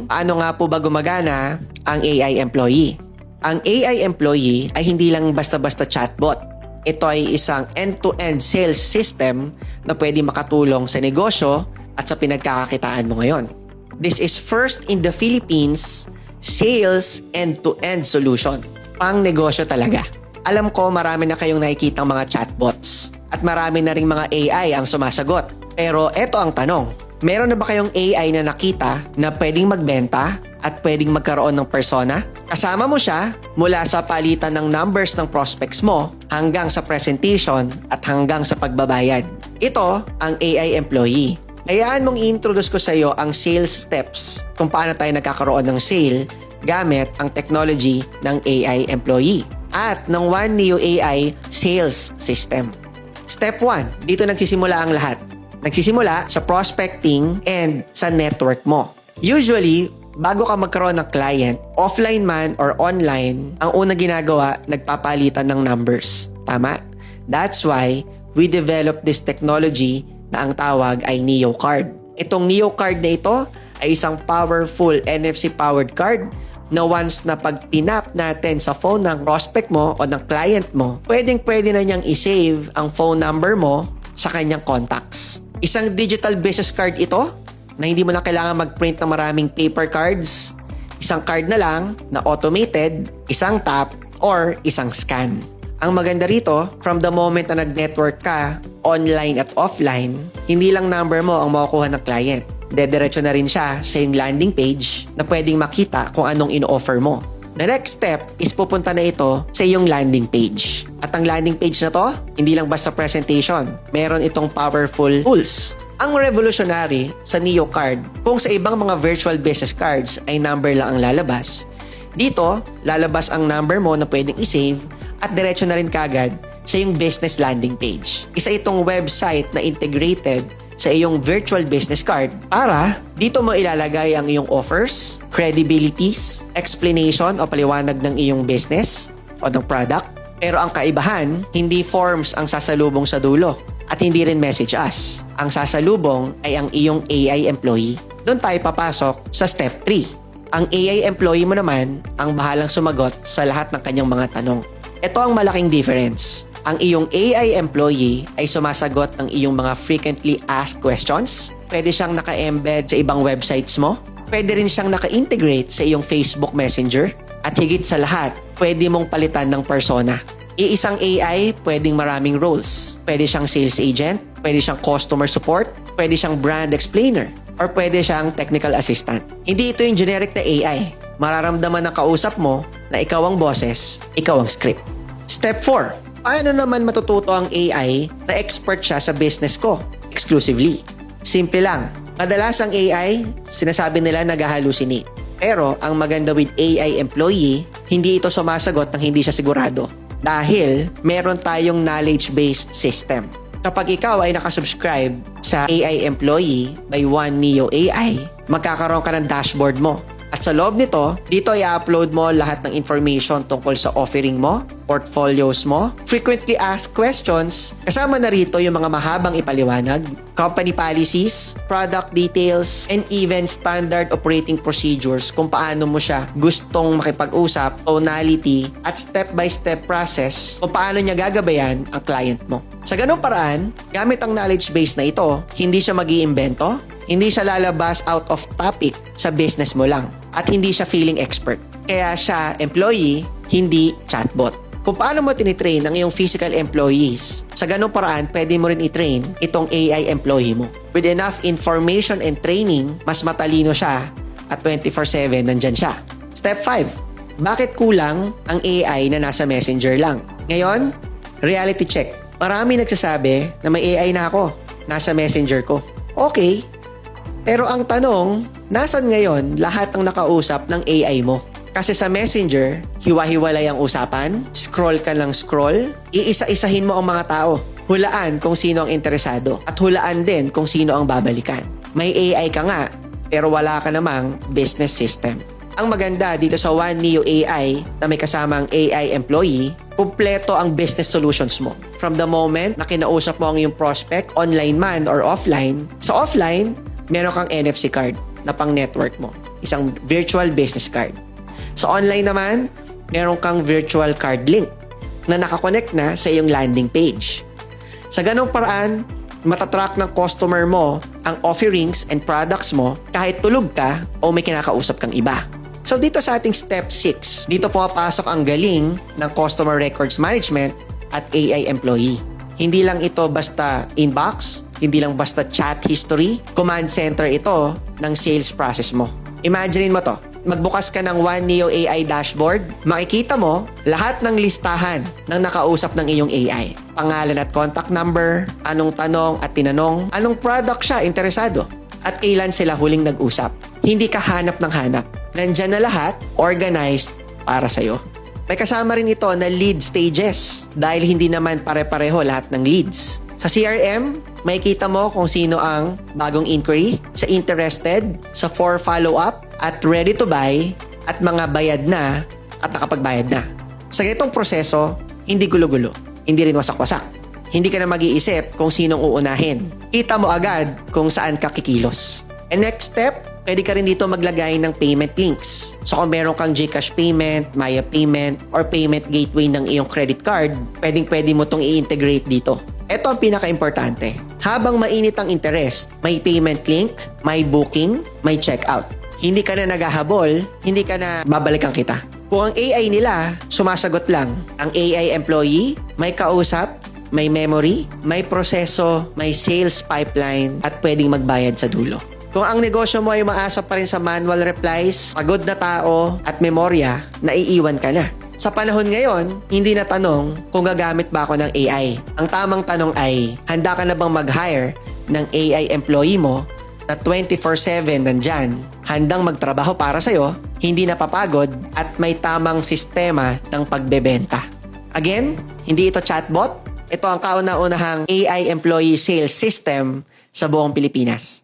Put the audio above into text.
Paano nga po ba gumagana ang AI employee? Ang AI employee ay hindi lang basta-basta chatbot. Ito ay isang end-to-end sales system na pwede makatulong sa negosyo at sa pinagkakakitaan mo ngayon. This is first in the Philippines sales end-to-end solution. Pang negosyo talaga. Alam ko marami na kayong nakikitang mga chatbots at marami na ring mga AI ang sumasagot. Pero eto ang tanong. Meron na ba kayong AI na nakita na pwedeng magbenta at pwedeng magkaroon ng persona? Kasama mo siya mula sa palitan ng numbers ng prospects mo hanggang sa presentation at hanggang sa pagbabayad. Ito ang AI employee. Hayaan mong i-introduce ko sa iyo ang sales steps kung paano tayo nagkakaroon ng sale gamit ang technology ng AI employee at ng One Neo AI sales system. Step 1, dito nagsisimula ang lahat. Nagsisimula sa prospecting and sa network mo. Usually, bago ka magkaroon ng client, offline man or online, ang unang ginagawa, nagpapalitan ng numbers. Tama? That's why we developed this technology na ang tawag ay Neo Card. Itong Neo Card na ito ay isang powerful NFC-powered card na once na pag tinap natin sa phone ng prospect mo o ng client mo, pwedeng-pwede na niyang isave ang phone number mo sa kanyang contacts. Isang digital business card ito na hindi mo na kailangan mag-print ng maraming paper cards. Isang card na lang na automated, isang tap, or isang scan. Ang maganda rito, from the moment na nag-network ka, online at offline, hindi lang number mo ang makukuha ng client. Dediretso na rin siya sa yung landing page na pwedeng makita kung anong in-offer mo. The next step is pupunta na ito sa iyong landing page. At ang landing page na to, hindi lang basta presentation. Meron itong powerful tools. Ang revolutionary sa Neo Card, kung sa ibang mga virtual business cards ay number lang ang lalabas, dito, lalabas ang number mo na pwedeng isave at diretso na rin kagad sa iyong business landing page. Isa itong website na integrated sa iyong virtual business card para dito mo ilalagay ang iyong offers, credibilities, explanation o paliwanag ng iyong business o ng product. Pero ang kaibahan, hindi forms ang sasalubong sa dulo at hindi rin message us. Ang sasalubong ay ang iyong AI employee. Doon tayo papasok sa step 3. Ang AI employee mo naman ang bahalang sumagot sa lahat ng kanyang mga tanong. Ito ang malaking difference. Ang iyong AI employee ay sumasagot ng iyong mga frequently asked questions. Pwede siyang naka-embed sa ibang websites mo. Pwede rin siyang naka-integrate sa iyong Facebook Messenger. At higit sa lahat, pwede mong palitan ng persona. Iisang AI, pwedeng maraming roles. Pwede siyang sales agent, pwede siyang customer support, pwede siyang brand explainer, or pwede siyang technical assistant. Hindi ito yung generic na AI. Mararamdaman ng kausap mo na ikaw ang boses, ikaw ang script. Step 4. Paano naman matututo ang AI na expert siya sa business ko exclusively? Simple lang. Madalas ang AI, sinasabi nila nag-hallucinate. Pero ang maganda with AI employee, hindi ito sumasagot ng hindi siya sigurado. Dahil meron tayong knowledge-based system. Kapag ikaw ay nakasubscribe sa AI employee by One Neo AI, magkakaroon ka ng dashboard mo. At sa loob nito, dito i-upload mo lahat ng information tungkol sa offering mo, portfolios mo, frequently asked questions, kasama na rito yung mga mahabang ipaliwanag, company policies, product details, and even standard operating procedures kung paano mo siya gustong makipag-usap, tonality, at step-by-step process kung paano niya gagabayan ang client mo. Sa ganung paraan, gamit ang knowledge base na ito, hindi siya mag-iimbento, hindi siya lalabas out of topic sa business mo lang at hindi siya feeling expert. Kaya siya employee, hindi chatbot. Kung paano mo tinitrain ang iyong physical employees, sa ganung paraan, pwede mo rin i-train itong AI employee mo. With enough information and training, mas matalino siya at 24/7 nandyan siya. Step 5. Bakit kulang ang AI na nasa messenger lang? Ngayon, reality check. Marami nagsasabi na may AI na ako, nasa messenger ko. Okay. Pero ang tanong, nasan ngayon lahat ng nakausap ng AI mo? Kasi sa Messenger, hiwa-hiwalay ang usapan, scroll ka lang scroll, iisa-isahin mo ang mga tao. Hulaan kung sino ang interesado at hulaan din kung sino ang babalikan. May AI ka nga, pero wala ka namang business system. Ang maganda dito sa One Neo AI na may kasamang AI employee, kumpleto ang business solutions mo. From the moment na kinausap mo ang iyong prospect, online man or offline, sa offline, meron kang NFC card na pang network mo. isang virtual business card. Sa online naman, meron kang virtual card link na nakakonect na sa iyong landing page. Sa ganong paraan, matatrack ng customer mo ang offerings and products mo kahit tulog ka o may kinakausap kang iba. So dito sa ating step 6, dito pumapasok ang galing ng customer records management at AI employee. Hindi lang ito basta inbox, hindi lang basta chat history, command center ito ng sales process mo. Imaginein mo to, magbukas ka ng One Neo AI dashboard, makikita mo lahat ng listahan ng nakausap ng iyong AI. Pangalan at contact number, anong tanong at tinanong, anong product siya interesado, at kailan sila huling nag-usap. Hindi ka hanap ng hanap. Nandyan na lahat, organized para sa'yo. May kasama rin ito na lead stages dahil hindi naman pare-pareho lahat ng leads. Sa CRM, makikita mo kung sino ang bagong inquiry, sa interested, sa for follow-up, at ready to buy, at mga bayad na at nakapagbayad na. Sa ganitong proseso, hindi gulo-gulo, hindi rin wasak-wasak. Hindi ka na mag-iisip kung sinong uunahin. Kita mo agad kung saan ka kikilos. And next step, pwede ka rin dito maglagay ng payment links. So kung meron kang GCash payment, Maya payment, or payment gateway ng iyong credit card, pwedeng-pwede mo itong i-integrate dito. Ito ang pinaka-importante. Habang mainit ang interest, may payment link, may booking, may checkout. Hindi ka na naghahabol, hindi ka na babalikan kita. Kung ang AI nila, sumasagot lang. Ang AI employee, may kausap, may memory, may proseso, may sales pipeline, at pwedeng magbayad sa dulo. Kung ang negosyo mo ay maasa pa rin sa manual replies, pagod na tao, at memorya, naiiwan ka na. Sa panahon ngayon, hindi na tanong kung gagamit ba ako ng AI. Ang tamang tanong ay, handa ka na bang mag-hire ng AI employee mo na 24/7 nandyan, handang magtrabaho para sa'yo, hindi napapagod, at may tamang sistema ng pagbebenta. Again, hindi ito chatbot. Ito ang kauna-unahang AI employee sales system sa buong Pilipinas.